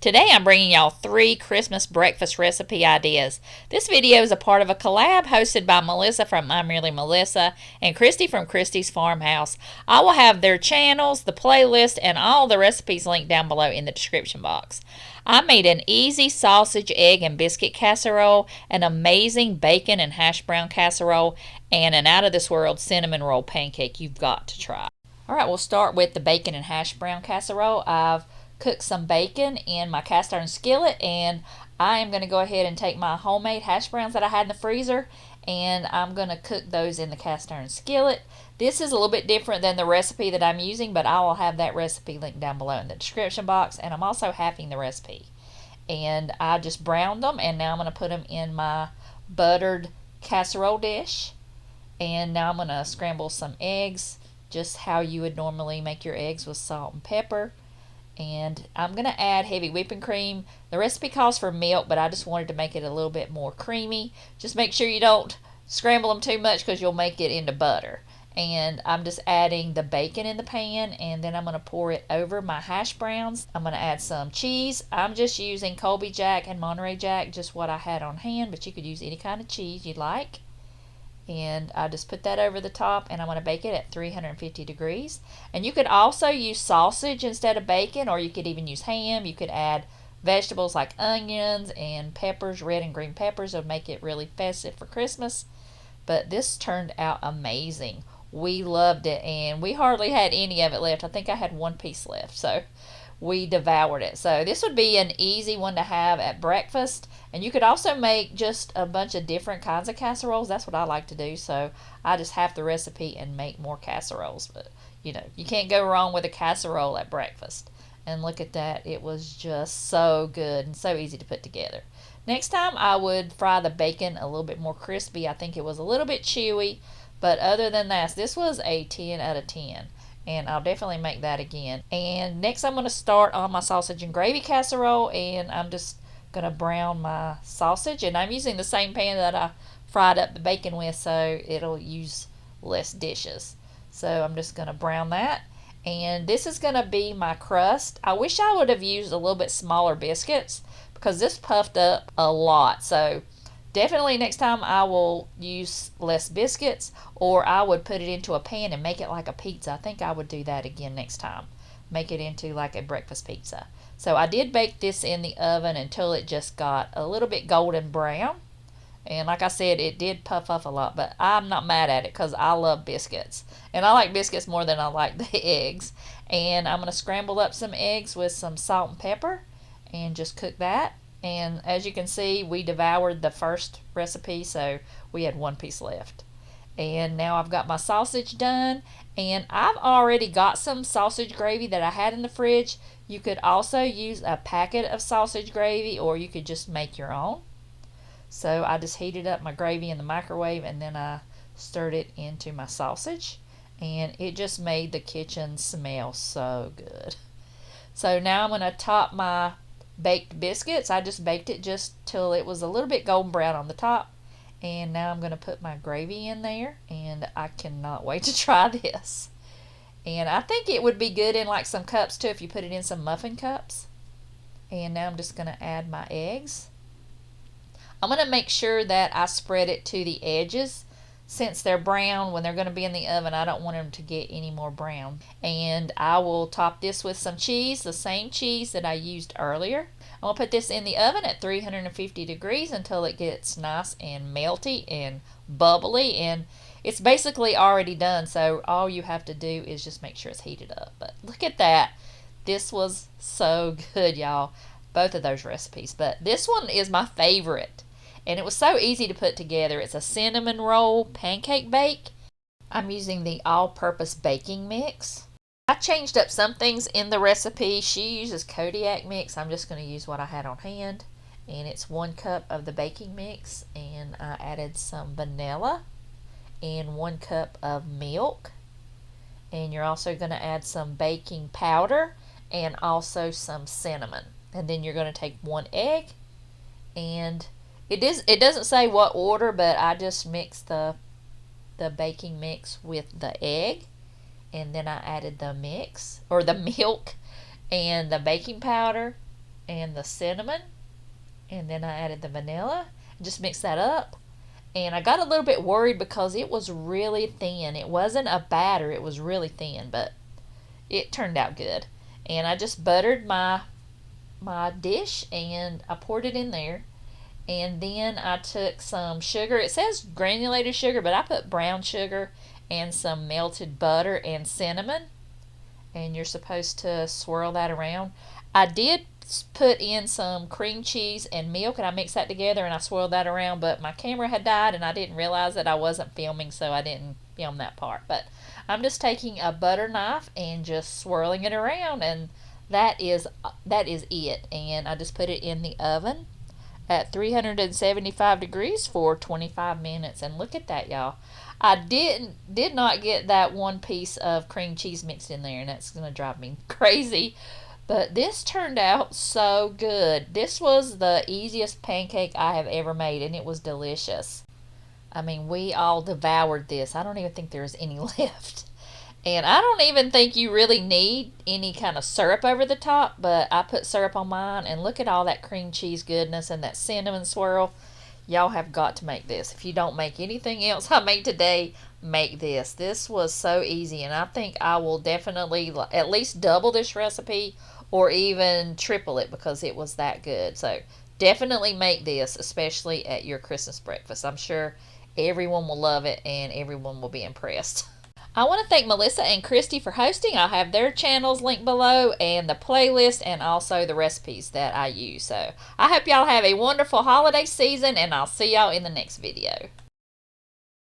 Today I'm bringing y'all 3 Christmas breakfast recipe ideas. This video is a part of a collab hosted by Melissa from I'm Really Melissa and Kristy from Kristy's Farmhouse. I will have their channels, the playlist, and all the recipes linked down below in the description box. I made an easy sausage, egg, and biscuit casserole, an amazing bacon and hash brown casserole, and an out-of-this-world cinnamon roll pancake you've got to try. Alright, we'll start with the bacon and hash brown casserole. I've cooked some bacon in my cast iron skillet, and I am going to go ahead and take my homemade hash browns that I had in the freezer, and I'm going to cook those in the cast iron skillet. This is a little bit different than the recipe that I'm using, but I will have that recipe linked down below in the description box, and I'm also halving the recipe. And I just browned them, and now I'm going to put them in my buttered casserole dish. And now I'm going to scramble some eggs, just how you would normally make your eggs, with salt and pepper. And I'm going to add heavy whipping cream. The recipe calls for milk, but I just wanted to make it a little bit more creamy. Just make sure you don't scramble them too much because you'll make it into butter. And I'm just adding the bacon in the pan, and then I'm going to pour it over my hash browns. I'm going to add some cheese. I'm just using Colby Jack and Monterey Jack, just what I had on hand, but you could use any kind of cheese you like. And I just put that over the top, and I'm going to bake it at 350 degrees. And you could also use sausage instead of bacon, or you could even use ham. You could add vegetables like onions and peppers, red and green peppers. It would make it really festive for Christmas. But this turned out amazing. We loved it, and we hardly had any of it left. I think I had one piece left, so we devoured it. So this would be an easy one to have at breakfast. And you could also make just a bunch of different kinds of casseroles. That's what I like to do. So I just half the recipe and make more casseroles. But you know, you can't go wrong with a casserole at breakfast. And look at that. It was just so good and so easy to put together. Next time I would fry the bacon a little bit more crispy. I think it was a little bit chewy. But other than that, this was a 10 out of 10. And I'll definitely make that again. And next I'm going to start on my sausage and gravy casserole, and I'm just going to brown my sausage, and I'm using the same pan that I fried up the bacon with, so it'll use less dishes. So I'm just going to brown that, and this is going to be my crust. I wish I would have used a little bit smaller biscuits because this puffed up a lot. So definitely next time I will use less biscuits, or I would put it into a pan and make it like a pizza. I think I would do that again next time. Make it into like a breakfast pizza. So I did bake this in the oven until it just got a little bit golden brown. And like I said, it did puff up a lot, but I'm not mad at it because I love biscuits. And I like biscuits more than I like the eggs. And I'm going to scramble up some eggs with some salt and pepper and just cook that. And as you can see, we devoured the first recipe, so we had one piece left. And now I've got my sausage done, and I've already got some sausage gravy that I had in the fridge. You could also use a packet of sausage gravy, or you could just make your own. So I just heated up my gravy in the microwave, and then I stirred it into my sausage, and it just made the kitchen smell so good. So now I'm going to top my baked biscuits. I just baked it just till it was a little bit golden brown on the top. And now I'm going to put my gravy in there, and I cannot wait to try this. And I think it would be good in like some cups too if you put it in some muffin cups. And now I'm just going to add my eggs. I'm going to make sure that I spread it to the edges. Since they're brown, when they're going to be in the oven, I don't want them to get any more brown. And I will top this with some cheese, the same cheese that I used earlier. I'm going to put this in the oven at 350 degrees until it gets nice and melty and bubbly. And it's basically already done, so all you have to do is just make sure it's heated up. But look at that. This was so good, y'all. Both of those recipes. But this one is my favorite. And it was so easy to put together. It's a cinnamon roll pancake bake. I'm using the all-purpose baking mix. I changed up some things in the recipe. She uses Kodiak mix. I'm just going to use what I had on hand. And it's 1 cup of the baking mix. And I added some vanilla and 1 cup of milk. And you're also going to add some baking powder and also some cinnamon. And then you're going to take 1 egg, and it doesn't say what order, but I just mixed the baking mix with the egg, and then I added the milk and the baking powder, and the cinnamon, and then I added the vanilla. Just mix that up. And I got a little bit worried because it was really thin. It wasn't a batter, it was really thin, but it turned out good. And I just buttered my dish and I poured it in there. And then I took some sugar. It says granulated sugar, but I put brown sugar and some melted butter and cinnamon. And you're supposed to swirl that around. I did put in some cream cheese and milk, and I mixed that together and I swirled that around, but my camera had died and I didn't realize that I wasn't filming, so I didn't film that part. But I'm just taking a butter knife and just swirling it around, and that is it. And I just put it in the oven at 375 degrees for 25 minutes. And look at that, y'all. I did not get that one piece of cream cheese mixed in there, and that's gonna drive me crazy. But this turned out so good. This was the easiest pancake I have ever made, and it was delicious. I mean, we all devoured this. I don't even think there's any left. And I don't even think you really need any kind of syrup over the top, but I put syrup on mine, and look at all that cream cheese goodness and that cinnamon swirl. Y'all have got to make this. If you don't make anything else I made today, make this. This was so easy, and I think I will definitely at least double this recipe or even triple it because it was that good. So definitely make this, especially at your Christmas breakfast. I'm sure everyone will love it and everyone will be impressed. I want to thank Melissa and Kristy for hosting. I'll have their channels linked below and the playlist and also the recipes that I use. So I hope y'all have a wonderful holiday season, and I'll see y'all in the next video.